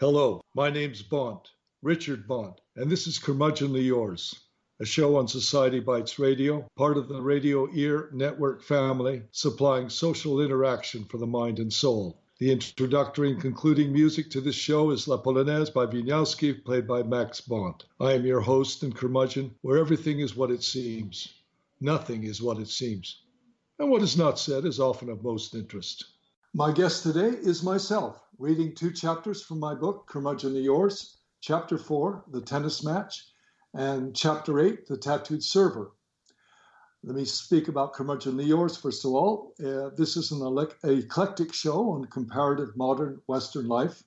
Hello, my name's Bonte, Richard Bonte, and this is Curmudgeonly Yours, a show on Society Bites Radio, part of the Radio Ear Network family, supplying social interaction for the mind and soul. The introductory and concluding music to this show is La Polonaise by Wieniawski, played by Max Bonte. I am your host and curmudgeon, where everything is what it seems. Nothing is what it seems. And what is not said is often of most interest. My guest today is myself, reading 2 chapters from my book, Curmudgeonly Yours, Chapter 4, The Tennis Match, and Chapter 8, The Tattooed Server. Let me speak about Curmudgeonly Yours, first of all. This is an eclectic show on comparative modern Western life.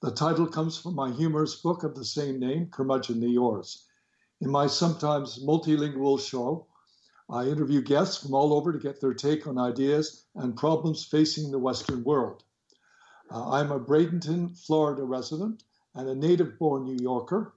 The title comes from my humorous book of the same name, Curmudgeonly Yours. In my sometimes multilingual show, I interview guests from all over to get their take on ideas and problems facing the Western world. I'm a Bradenton, Florida resident and a native-born New Yorker.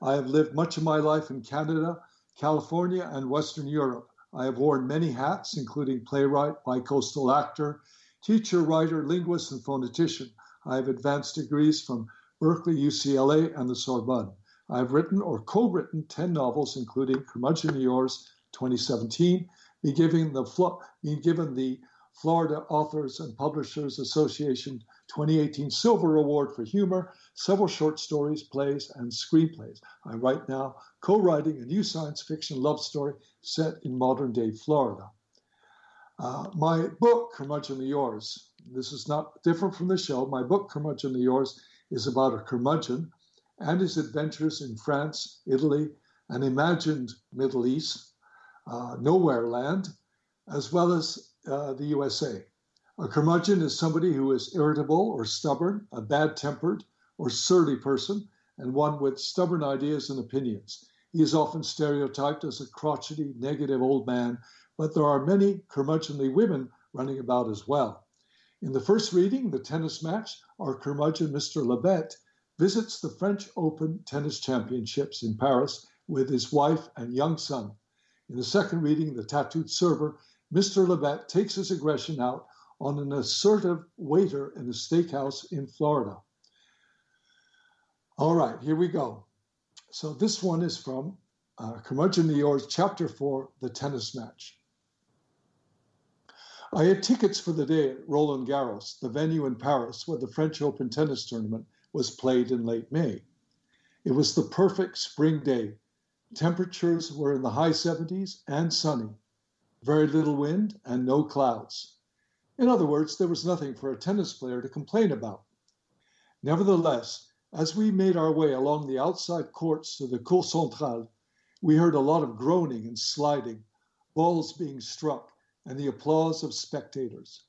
I have lived much of my life in Canada, California, and Western Europe. I have worn many hats, including playwright, bicoastal actor, teacher, writer, linguist, and phonetician. I have advanced degrees from Berkeley, UCLA, and the Sorbonne. I have written or co-written 10 novels, including Curmudgeonly Yours, 2017, being given the Florida Authors and Publishers Association 2018 Silver Award for Humor, several short stories, plays, and screenplays. I write now, co-writing a new science fiction love story set in modern-day Florida. My book, Curmudgeonly Yours, this is not different from the show. My book, Curmudgeonly Yours, is about a curmudgeon and his adventures in France, Italy, an imagined Middle East, nowhere land, as well as the USA. A curmudgeon is somebody who is irritable or stubborn, a bad-tempered or surly person, and one with stubborn ideas and opinions. He is often stereotyped as a crotchety, negative old man, but there are many curmudgeonly women running about as well. In the first reading, The Tennis Match, our curmudgeon, Mr. Lebet, visits the French Open Tennis Championships in Paris with his wife and young son. In the second reading, The Tattooed Server, Mr. Lebet takes his aggression out on an assertive waiter in a steakhouse in Florida. All right, here we go. So this one is from Curmudgeonly Yours, Chapter 4, The Tennis Match. I had tickets for the day at Roland Garros, the venue in Paris where the French Open tennis tournament was played in late May. It was the perfect spring day. Temperatures were in the high 70s and sunny. Very little wind and no clouds. In other words, there was nothing for a tennis player to complain about. Nevertheless, as we made our way along the outside courts to the Cour Centrale, we heard a lot of groaning and sliding, balls being struck, and the applause of spectators.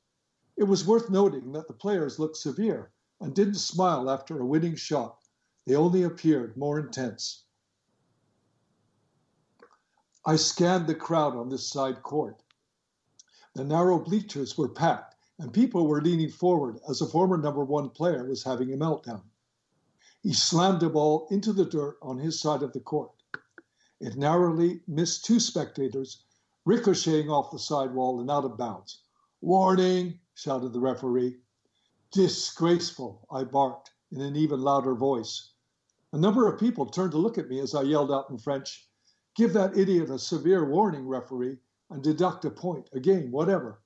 It was worth noting that the players looked severe and didn't smile after a winning shot. They only appeared more intense. I scanned the crowd on this side court. The narrow bleachers were packed, and people were leaning forward as a former number 1 player was having a meltdown. He slammed a ball into the dirt on his side of the court. It narrowly missed 2 spectators, ricocheting off the sidewall and out of bounds. "Warning!" shouted the referee. "Disgraceful!" I barked in an even louder voice. A number of people turned to look at me as I yelled out in French, "Give that idiot a severe warning, referee, and deduct a point, a game, whatever.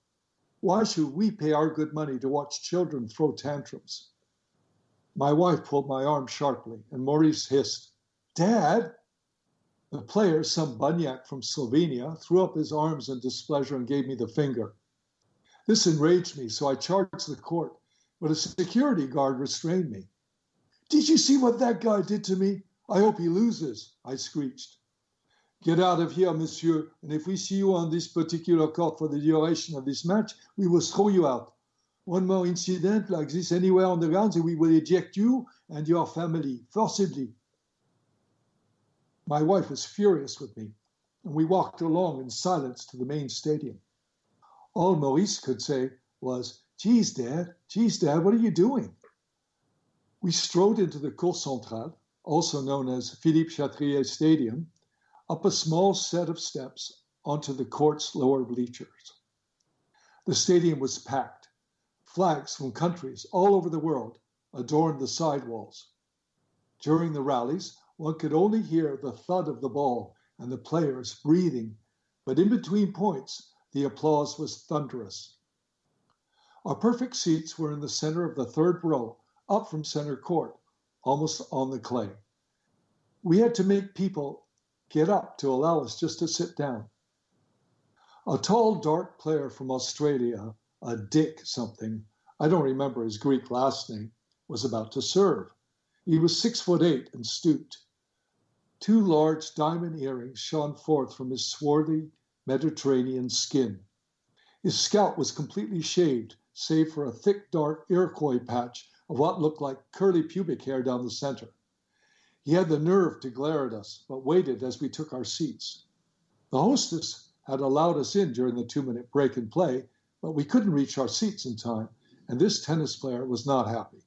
Why should we pay our good money to watch children throw tantrums?" My wife pulled my arm sharply, and Maurice hissed, "Dad!" The player, some bunyak from Slovenia, threw up his arms in displeasure and gave me the finger. This enraged me, so I charged the court, but a security guard restrained me. "Did you see what that guy did to me? I hope he loses," I screeched. "Get out of here, monsieur, and if we see you on this particular court for the duration of this match, we will throw you out. One more incident like this anywhere on the grounds, and we will eject you and your family, forcibly." My wife was furious with me, and we walked along in silence to the main stadium. All Maurice could say was, geez, Dad, what are you doing?" We strode into the Cour Centrale, also known as Philippe Chatrier Stadium, up a small set of steps onto the court's lower bleachers. The stadium was packed. Flags from countries all over the world adorned the sidewalls. During the rallies, one could only hear the thud of the ball and the players breathing, but in between points, the applause was thunderous. Our perfect seats were in the center of the third row, up from center court, almost on the clay. We had to make people get up to allow us just to sit down. A tall, dark player from Australia, a Dick something, I don't remember his Greek last name, was about to serve. He was 6'8" and stooped. 2 large diamond earrings shone forth from his swarthy Mediterranean skin. His scalp was completely shaved, save for a thick, dark Iroquois patch of what looked like curly pubic hair down the center. He had the nerve to glare at us, but waited as we took our seats. The hostess had allowed us in during the 2-minute break in play, but we couldn't reach our seats in time, and this tennis player was not happy.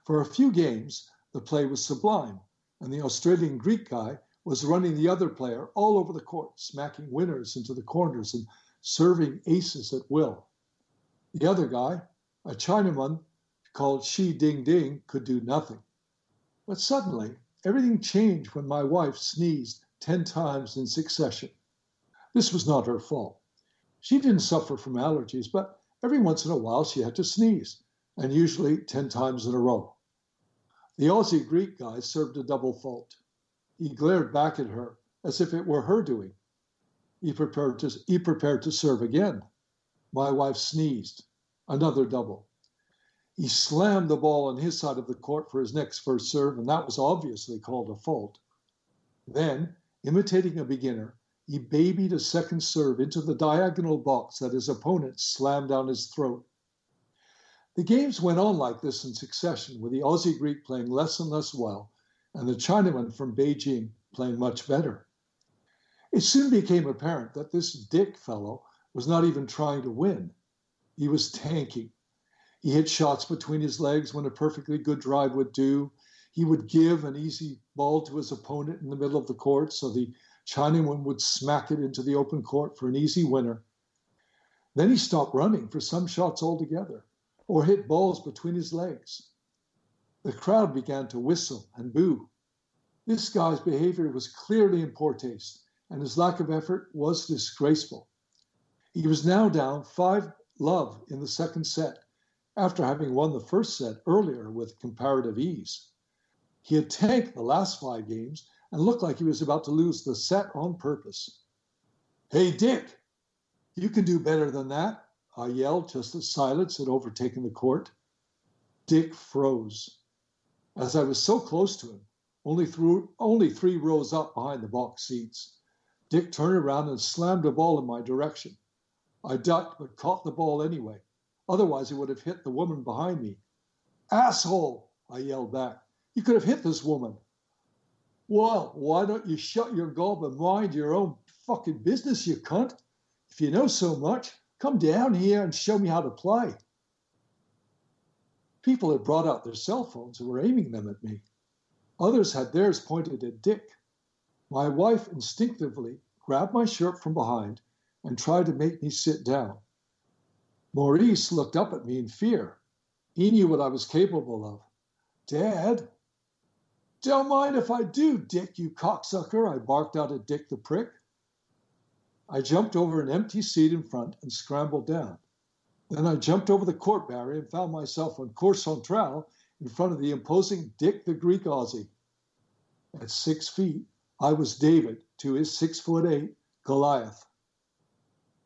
For a few games, the play was sublime, and the Australian Greek guy was running the other player all over the court, smacking winners into the corners and serving aces at will. The other guy, a Chinaman called Shi Ding Ding, could do nothing. But suddenly, everything changed when my wife sneezed 10 times in succession. This was not her fault. She didn't suffer from allergies, but every once in a while she had to sneeze, and usually 10 times in a row. The Aussie Greek guy served a double fault. He glared back at her as if it were her doing. He prepared to serve again. My wife sneezed. Another double. He slammed the ball on his side of the court for his next first serve, and that was obviously called a fault. Then, imitating a beginner, he babied a second serve into the diagonal box that his opponent slammed down his throat. The games went on like this in succession, with the Aussie Greek playing less and less well, and the Chinaman from Beijing playing much better. It soon became apparent that this Dick fellow was not even trying to win. He was tanking. He hit shots between his legs when a perfectly good drive would do. He would give an easy ball to his opponent in the middle of the court so the Chinaman would smack it into the open court for an easy winner. Then he stopped running for some shots altogether, or hit balls between his legs. The crowd began to whistle and boo. This guy's behavior was clearly in poor taste, and his lack of effort was disgraceful. He was now down 5-love in the second set, after having won the first set earlier with comparative ease. He had tanked the last 5 games and looked like he was about to lose the set on purpose. "Hey, Dick, you can do better than that," I yelled just as silence had overtaken the court. Dick froze. As I was so close to him, only 3 rows up behind the box seats, Dick turned around and slammed a ball in my direction. I ducked but caught the ball anyway. Otherwise, it would have hit the woman behind me. "Asshole," I yelled back. "You could have hit this woman." "Well, why don't you shut your gob and mind your own fucking business, you cunt? If you know so much, come down here and show me how to play." People had brought out their cell phones and were aiming them at me. Others had theirs pointed at Dick. My wife instinctively grabbed my shirt from behind and tried to make me sit down. Maurice looked up at me in fear. He knew what I was capable of. "Dad?" "Don't mind if I do, Dick, you cocksucker," I barked out at Dick the prick. I jumped over an empty seat in front and scrambled down. Then I jumped over the court barrier and found myself on court central in front of the imposing Dick the Greek Aussie. At 6 feet, I was David to his 6'8" Goliath.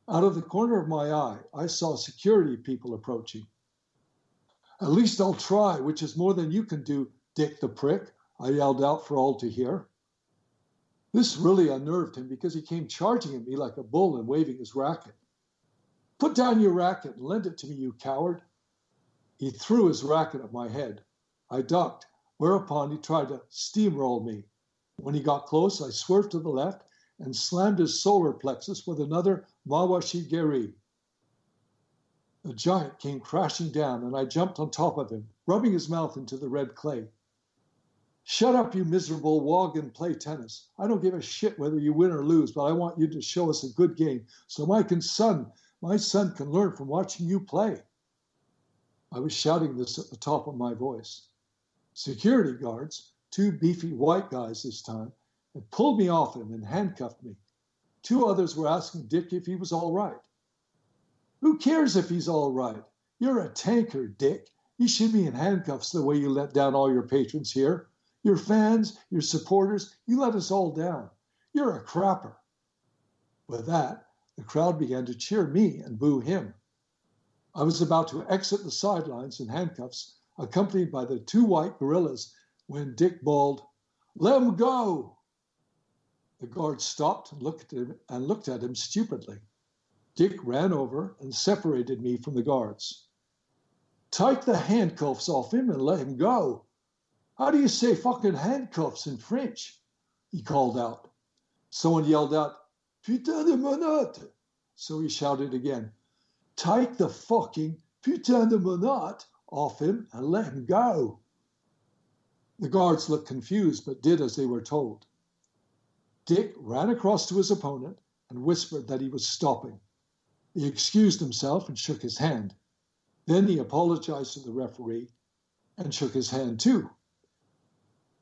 Out of the corner of my eye, I saw security people approaching. "At least I'll try, which is more than you can do, Dick the prick," I yelled out for all to hear. This really unnerved him because he came charging at me like a bull and waving his racket. "Put down your racket and lend it to me, you coward." He threw his racket at my head. I ducked, whereupon he tried to steamroll me. When he got close, I swerved to the left and slammed his solar plexus with another Mawashi Geri. The giant came crashing down, and I jumped on top of him, rubbing his mouth into the red clay. "Shut up, you miserable wog, and play tennis. I don't give a shit whether you win or lose, but I want you to show us a good game so my son can learn from watching you play." I was shouting this at the top of my voice. Security guards, 2 beefy white guys this time, had pulled me off him and handcuffed me. 2 others were asking Dick if he was all right. Who cares if he's all right? You're a tanker, Dick. You should be in handcuffs the way you let down all your patrons here. Your fans, your supporters, you let us all down. You're a crapper. With that, the crowd began to cheer me and boo him. I was about to exit the sidelines in handcuffs, accompanied by the 2 white gorillas, when Dick bawled, "Let him go!" The guard stopped and looked at him stupidly. Dick ran over and separated me from the guards. "Take the handcuffs off him and let him go. How do you say fucking handcuffs in French?" he called out. Someone yelled out, "Putain de menottes!" So he shouted again, "Take the fucking putain de menottes off him and let him go." The guards looked confused, but did as they were told. Dick ran across to his opponent and whispered that he was stopping. He excused himself and shook his hand. Then he apologized to the referee and shook his hand too.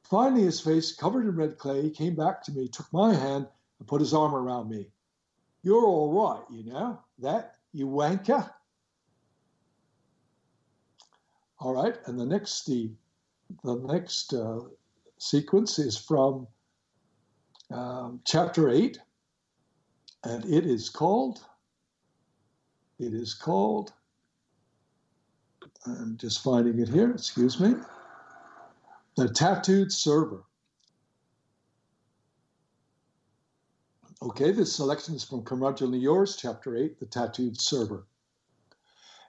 Finally, his face covered in red clay, he came back to me, took my hand, and put his arm around me. "You're all right, you know, that, you wanker." All right, and the next sequence is from chapter 8, and it is called, I'm just finding it here, excuse me, The Tattooed Server. Okay, this selection is from Curmudgeonly Yours, chapter 8, The Tattooed Server.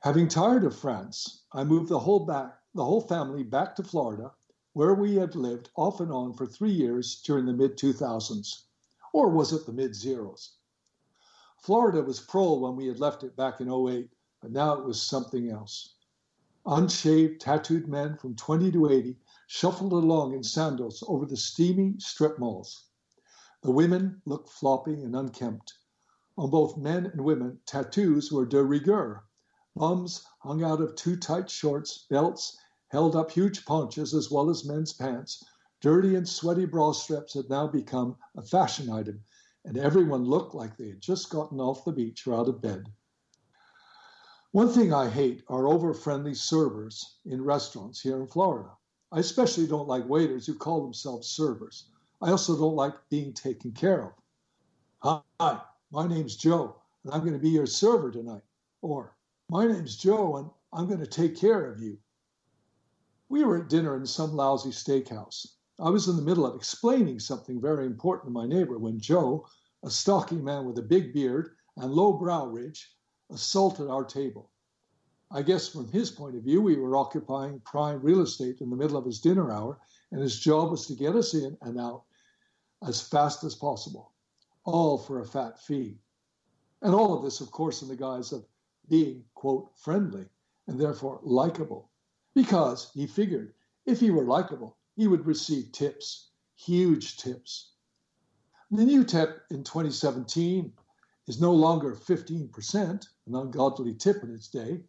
Having tired of France, I moved the whole family back to Florida, where we had lived off and on for 3 years during the mid-2000s. Or was it the mid-zeros? Florida was prole when we had left it back in 2008, but now it was something else. Unshaved, tattooed men from 20 to 80 shuffled along in sandals over the steamy strip malls. The women looked floppy and unkempt. On both men and women, tattoos were de rigueur. Bums hung out of too tight shorts, belts held up huge paunches as well as men's pants. Dirty and sweaty bra straps had now become a fashion item, and everyone looked like they had just gotten off the beach or out of bed. One thing I hate are over-friendly servers in restaurants here in Florida. I especially don't like waiters who call themselves servers. I also don't like being taken care of. "Hi, my name's Joe, and I'm going to be your server tonight." Or, "My name's Joe, and I'm going to take care of you." We were at dinner in some lousy steakhouse. I was in the middle of explaining something very important to my neighbor when Joe, a stocky man with a big beard and low brow ridge, assaulted our table. I guess from his point of view, we were occupying prime real estate in the middle of his dinner hour, and his job was to get us in and out as fast as possible, all for a fat fee. And all of this, of course, in the guise of being, quote, friendly, and therefore likable. Because, he figured, if he were likable, he would receive tips, huge tips. The new tip in 2017 is no longer 15%, an ungodly tip in its day,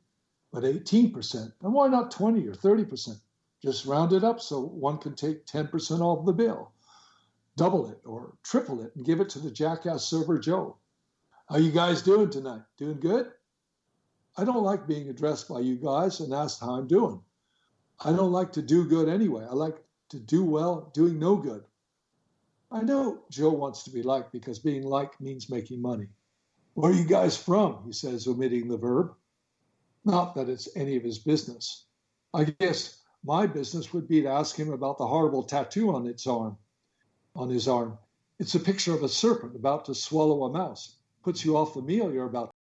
but 18%. And why not 20 or 30%? Just round it up so one can take 10% off the bill. Double it or triple it and give it to the jackass server Joe. "How you guys doing tonight? Doing good?" I don't like being addressed by you guys and asked how I'm doing. I don't like to do good anyway. I like to do well, doing no good. I know Joe wants to be liked because being liked means making money. "Where are you guys from?" he says, omitting the verb. Not that it's any of his business. I guess my business would be to ask him about the horrible tattoo on his arm. It's a picture of a serpent about to swallow a mouse. Puts you off the meal you're about